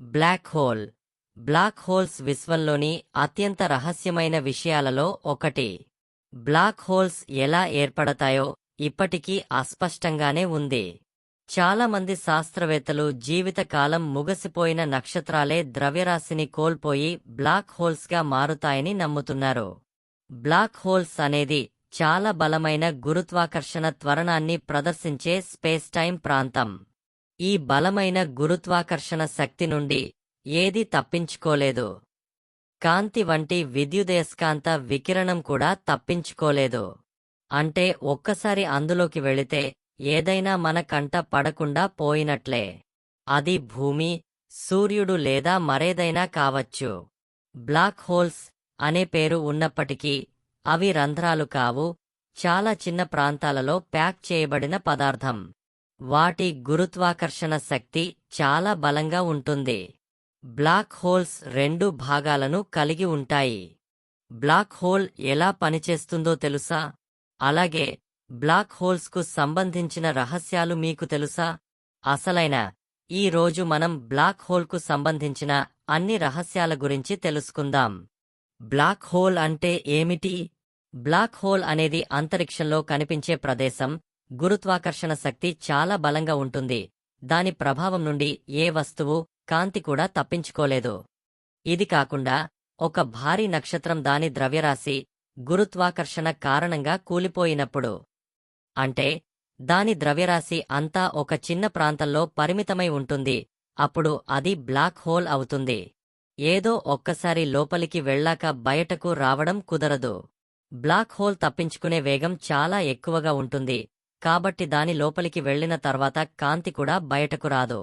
Black hole. Black holes విశ్వంలోని అత్యంత రహస్యమైన విషయాలలో ఒకటి. బ్లాక్ హోల్స్ ఎలా ఏర్పడతాయో ఇప్పటికీ అస్పష్టంగానే ఉంది. చాలామంది శాస్త్రవేత్తలు జీవితకాలం ముగసిపోయిన నక్షత్రాలే ద్రవ్యరాశిని కోల్పోయి బ్లాక్ హోల్స్గా మారుతాయని నమ్ముతున్నారు. బ్లాక్ హోల్స్ అనేది చాలా బలమైన గురుత్వాకర్షణ త్వరణాన్ని ప్రదర్శించే స్పేస్-టైమ్ ప్రాంతం. ఈ బలమైన గురుత్వాకర్షణ శక్తి నుండి ఏదీ తప్పించుకోలేదు. కాంతి వంటి విద్యుదయస్కాంత వికిరణం కూడా తప్పించుకోలేదు. అంటే ఒక్కసారి అందులోకి వెళితే ఏదైనా మన కంట పడకుండా పోయినట్లే. అది భూమి, సూర్యుడు లేదా మరేదైనా కావచ్చు. బ్లాక్ హోల్స్ అనే పేరు ఉన్నప్పటికీ అవి రంధ్రాలు కావు, చాలా చిన్న ప్రాంతాలలో ప్యాక్ చేయబడిన పదార్థం. వాటి గురుత్వాకర్షణ శక్తి చాలా బలంగా ఉంటుంది. బ్లాక్ హోల్స్ రెండు భాగాలను కలిగి ఉంటాయి. బ్లాక్ హోల్ ఎలా పనిచేస్తుందో తెలుసా? అలాగే బ్లాక్ హోల్స్కు సంబంధించిన రహస్యాలు మీకు తెలుసా? అసలైన ఈ రోజు మనం బ్లాక్ హోల్కు సంబంధించిన అన్ని రహస్యాల గురించి తెలుసుకుందాం. బ్లాక్ హోల్ అంటే ఏమిటి? బ్లాక్ హోల్ అనేది అంతరిక్షంలో కనిపించే ప్రదేశం. గురుత్వాకర్షణ శక్తి చాలా బలంగా ఉంటుంది. దాని ప్రభావం నుండి ఏ వస్తువు, కాంతి కూడా తప్పించుకోలేదు. ఇది కాకుండా ఒక భారీ నక్షత్రం దాని ద్రవ్యరాశి, గురుత్వాకర్షణ కారణంగా కూలిపోయినప్పుడు, అంటే దాని ద్రవ్యరాశి అంతా ఒక చిన్న ప్రాంతంలో పరిమితమై ఉంటుంది, అప్పుడు అది బ్లాక్ హోల్ అవుతుంది. ఏదో ఒక్కసారి లోపలికి వెళ్ళాక బయటకు రావడం కుదరదు. బ్లాక్ హోల్ తప్పించుకునే వేగం చాలా ఎక్కువగా ఉంటుంది, కాబట్టి దాని లోపలికి వెళ్లిన తర్వాత కాంతి కూడా బయటకు రాదు.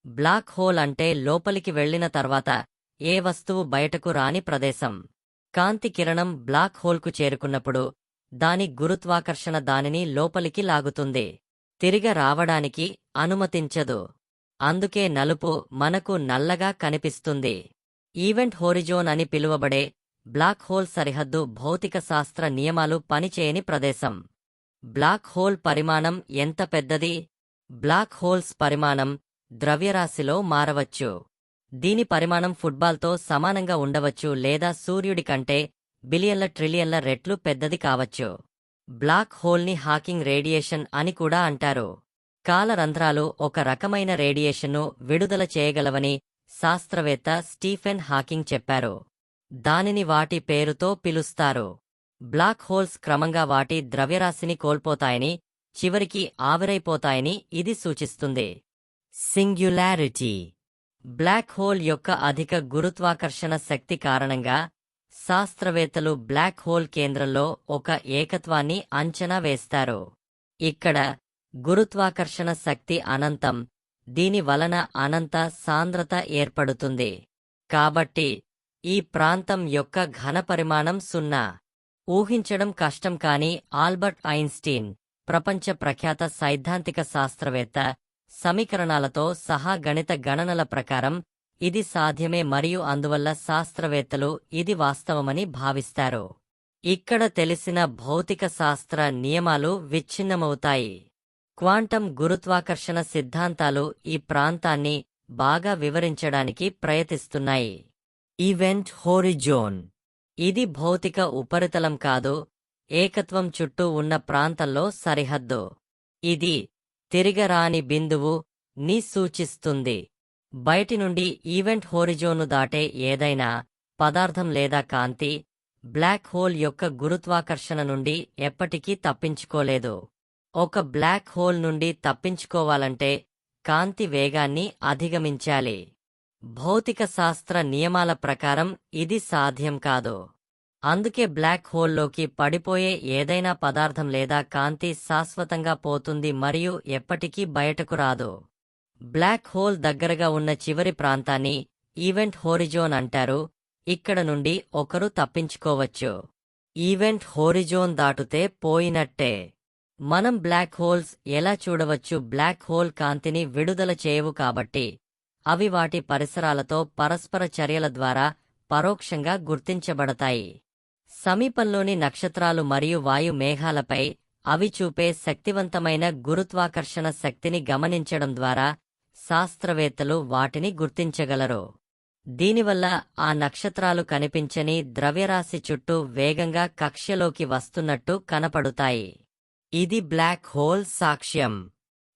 బ్లాక్ హోల్ అంటే లోపలికి వెళ్లిన తర్వాత ఏ వస్తువు బయటకు రాని ప్రదేశం. కాంతి కిరణం బ్లాక్ హోల్కు చేరుకున్నప్పుడు దాని గురుత్వాకర్షణ దానిని లోపలికి లాగుతుంది, తిరిగి రావడానికి అనుమతించదు. అందుకే నలుపు మనకు నల్లగా కనిపిస్తుంది. ఈవెంట్ హోరిజోన్ అని పిలువబడే బ్లాక్ హోల్ సరిహద్దు భౌతిక శాస్త్ర నియమాలు పనిచేయని ప్రదేశం. బ్లాక్ హోల్ పరిమాణం ఎంత పెద్దది? బ్లాక్ హోల్స్ పరిమాణం ద్రవ్యరాశిలో మారవచ్చు. దీని పరిమాణం ఫుట్బాల్తో సమానంగా ఉండవచ్చు లేదా సూర్యుడి కంటే బిలియన్ల ట్రిలియన్ల రెట్లు పెద్దది కావచ్చు. బ్లాక్ హోల్ని హాకింగ్ రేడియేషన్ అని కూడా అంటారు. కాలరంధ్రాలు ఒక రకమైన రేడియేషన్ను విడుదల చేయగలవని శాస్త్రవేత్త స్టీఫెన్ హాకింగ్ చెప్పారు. దానిని వాటి పేరుతో పిలుస్తారు. బ్లాక్ హోల్స్ క్రమంగా వాటి ద్రవ్యరాశిని కోల్పోతాయని, చివరికి ఆవిరైపోతాయని ఇది సూచిస్తుంది. సింగ్యులారిటీ. బ్లాక్ హోల్ యొక్క అధిక గురుత్వాకర్షణ శక్తి కారణంగా శాస్త్రవేత్తలు బ్లాక్ హోల్ కేంద్రంలో ఒక ఏకత్వాన్ని అంచనా వేస్తారు. ఇక్కడ గురుత్వాకర్షణ శక్తి అనంతం, దీని వలన అనంత సాంద్రత ఏర్పడుతుంది. కాబట్టి ఈ ప్రాంతం యొక్క ఘనపరిమాణం 0. ఊహించడం కష్టం కానీ ఆల్బర్ట్ ఐన్స్టీన్, ప్రపంచ ప్రఖ్యాత సైద్ధాంతిక శాస్త్రవేత్త, సమీకరణాలతో సహా గణిత గణనల ప్రకారం ఇది సాధ్యమే మరియు అందువల్ల శాస్త్రవేత్తలు ఇది వాస్తవమని భావిస్తారు. ఇక్కడ తెలిసిన భౌతిక శాస్త్ర నియమాలు విచ్ఛిన్నమవుతాయి. క్వాంటం గురుత్వాకర్షణ సిద్ధాంతాలు ఈ ప్రాంతాన్ని బాగా వివరించడానికి ప్రయత్నిస్తున్నాయి. Event horizon. ఇది భౌతిక ఉపరితలం కాదు, ఏకత్వం చుట్టూ ఉన్న ప్రాంతంలో సరిహద్దు. ఇది తిరిగరాని బిందువు ని సూచిస్తుంది. బయటి నుండి ఈవెంట్ హోరిజోన్ను దాటే ఏదైనా పదార్థం లేదా కాంతి బ్లాక్ హోల్ యొక్క గురుత్వాకర్షణ నుండి ఎప్పటికీ తప్పించుకోలేదు. ఒక బ్లాక్ హోల్ నుండి తప్పించుకోవాలంటే కాంతి వేగాన్ని అధిగమించాలి. భౌతిక శాస్త్ర నియమాల ప్రకారం ఇది సాధ్యం కాదు. అందుకే బ్లాక్ హోల్లోకి పడిపోయే ఏదైనా పదార్థం లేదా కాంతి శాశ్వతంగా పోతుంది మరియు ఎప్పటికీ బయటకు రాదు. బ్లాక్ హోల్ దగ్గరగా ఉన్న చివరి ప్రాంతాన్ని ఈవెంట్ హోరిజోన్ అంటారు. ఇక్కడ నుండి ఒకరు తప్పించుకోవచ్చు. ఈవెంట్ హోరిజోన్ దాటుతే పోయినట్టే. మనం బ్లాక్ హోల్స్ ఎలా చూడవచ్చు? బ్లాక్ హోల్ కాంతిని విడుదల చేయవు కాబట్టి అవి వాటి పరిసరాలతో పరస్పర చర్యల ద్వారా పరోక్షంగా గుర్తించబడతాయి. సమీపంలోని నక్షత్రాలు మరియు వాయు మేఘాలపై అవి చూపే శక్తివంతమైన గురుత్వాకర్షణ శక్తిని గమనించడం ద్వారా శాస్త్రవేత్తలు వాటిని గుర్తించగలరు. దీనివల్ల ఆ నక్షత్రాలు కనిపించని ద్రవ్యరాశి చుట్టూ వేగంగా కక్ష్యలోకి వస్తున్నట్టు కనపడుతాయి. ఇది బ్లాక్ హోల్ సాక్ష్యం.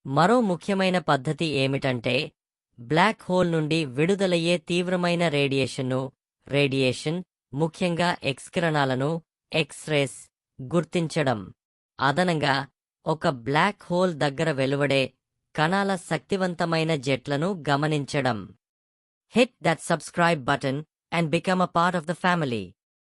మరో ముఖ్యమైన పద్ధతి ఏమిటంటే, బ్లాక్ హోల్ నుండి విడుదలయ్యే తీవ్రమైన రేడియేషన్, ముఖ్యంగా ఎక్స్కిరణాలను, ఎక్స్-రేస్, గుర్తించడం. అదనంగా, ఒక బ్లాక్ హోల్ దగ్గర వెలువడే కణాల శక్తివంతమైన జెట్లను గమనించడం. Hit that subscribe button and become a part of the family.